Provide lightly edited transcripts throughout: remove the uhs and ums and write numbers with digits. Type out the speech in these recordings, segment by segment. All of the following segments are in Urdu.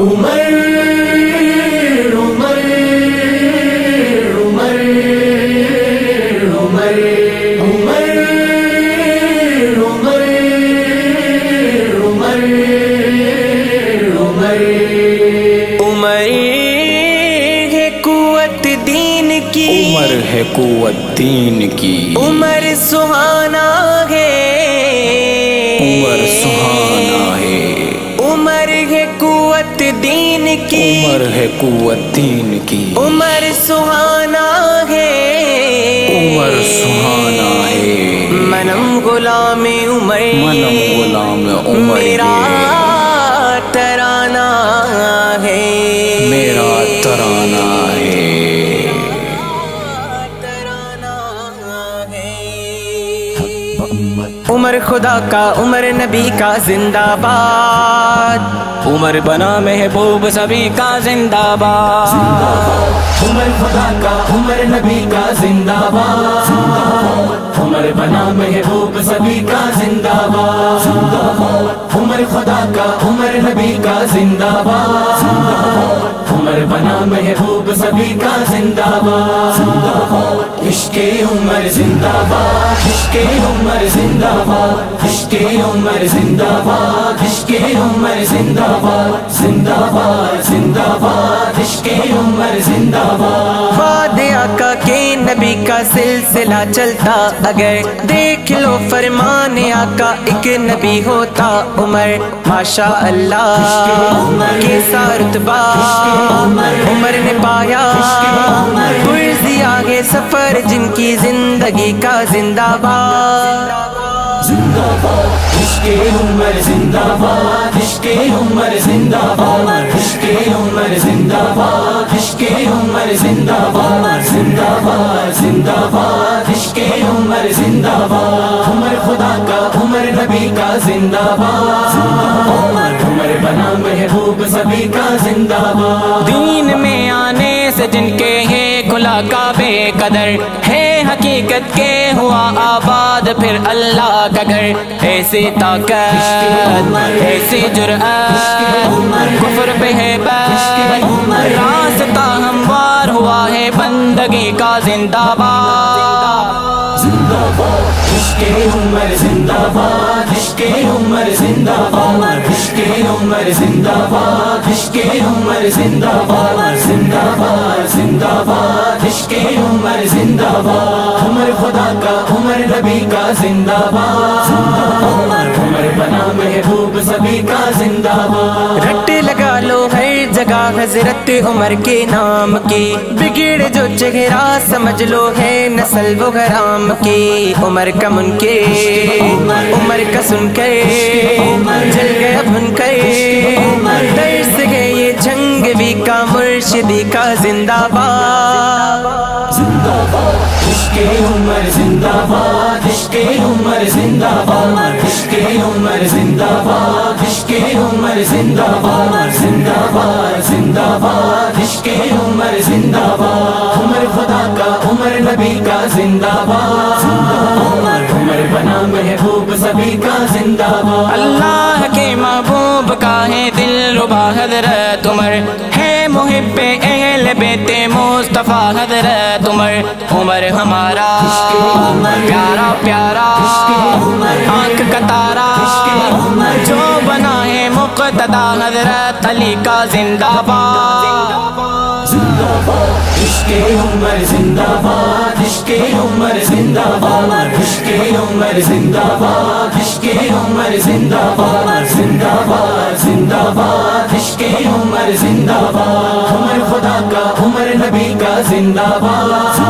عمر عمر عمر عمر عمر عمر عمر عمر عمر ہے قوت دین کی، عمر ہے قوت دین کی، عمر سہانا ہے، عمر سہانا ہے، عمر ہے قوت دین کی، عمر ہے قوت دین کی، عمر سہانا ہے، عمر سہانا ہے، منم غلام عمر، منم غلام عمر میرا ترانہ ہے، میرا ترانہ ہے۔ عمر خدا کا، عمر نبی کا زندہ باد، عمر بنا محبوب سبھی کا زندہ باد، عمر خدا کا، عمر نبی کا زندہ باد، عمر بنا محبوب سبھی کا زندہ باد، عمر خدا کا، عمر نبی کا زندہ باد، عمر بنا محبوب سبھی کا زندہ باد، عشق عمر زندہ باد، عشق عمر زندہ باد، عشق عمر زندہ باد، عشق عمر زندہ باد، زندہ باد زندہ باد، عشق عمر زندہ باد۔ بعد آقا کے نبی کا سلسلہ چلتا اگر دیکھ لو فرمان آقا ایک نبی ہوتا عمر، ماشاء اللہ کیسا رتبہ عمر نے پایا، پرزی آگے سفر جن کی زندگی کا زندہ باد، زندہ باد عشق عمر زندہ باد، عشق عمر زندہ باد، عشق عمر زندہ باد، عشق عمر زندہ باد، زندہ باد زندہ باد، عشق عمر زندہ باد، عمر خدا کا، عمر نبی کا زندہ باد، عمر بنا محبوب سبھی کا زندہ باد۔ دین میں آنے سے جن کے ہے کھلا کا بے قدر ہے، حقیقت کے ہوا آباد پھر اللہ کا گھر، ایسی طاقت ایسی جرأت کفر پہ ہے بیت، راستہ ہموار ہوا ہے بندگی کا زندہ باد، زندہ باد عشق عمر زندہ باد، عشق عمر زندہ باد، عشق عمر زندہ باد، عشق عمر زندہ باد، زندہ باد زندہ باد، عشق عمر زندہ باد، عمر خدا کا، عمر نبی کا زندہ باد، عمر بنا محبوب سبھی کا زندہ باد۔ رٹ لگا لو ہر جگہ حضرت عمر کے نام کی، بگڑ جو چہرہ سمجھ لو ہے نسل وہ غرام کی، عمر کا منکر عمر کا سن کر جل گیا بھن کر، درس گئے یہ جنگ بھی کا مرشدی کا زندہ باد، زندہ باد عشق عمر زندہ باد، عشق عمر زندہ باد، عشق عمر زندہ باد، عشق عمر زندہ باد، زندہ باد زندہ باد، عشق عمر زندہ باد، عمر خدا کا، عمر نبی کا زندہ باد، عمر بنا محبوب سبھی کا زندہ باد۔ اللہ کے محبوب کا ہے دل ربا حضرت عمر، ہے محب اہل بیت مصطفیٰ حضرت عمر، عمر ہمارا پیارا پیارا آنکھ کا تارا، جو بنا ہے مقتدا حضرت علی کا زندہ باد، زندہ باد عشق عمر زندہ باد، عشق عمر زندہ باد، عشق عمر زندہ باد، عشق عمر زندہ باد، زندہ باد زندہ باد، عشق عمر زندہ باد، عمر خدا کا، عمر نبی کا زندہ باد،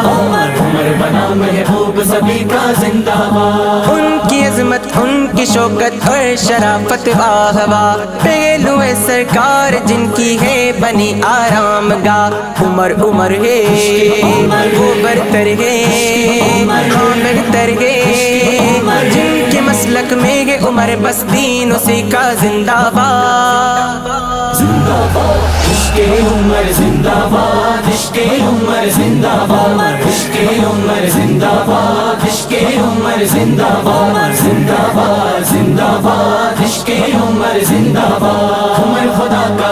عمر بنا محبوب سبھی کا زندہ باد۔ ان کی عظمت ان کی شوکت اور شرافت واہوا، پہلو سرکار جن کی ہے بنی آرام گاہ، عمر عمر ہے وہ برتر ہے ہاں بہتر ہے، جن کے مسلک میں ہے عمر بس دین اسی کا زندہ باد، زندہ باد عشق عمر زندہ باد، عشق عمر زندہ باد، عشق عمر زندہ باد، عشق عمر زندہ باد، زندہ باد زندہ باد، عشق عمر زندہ باد، عمر خدا کا،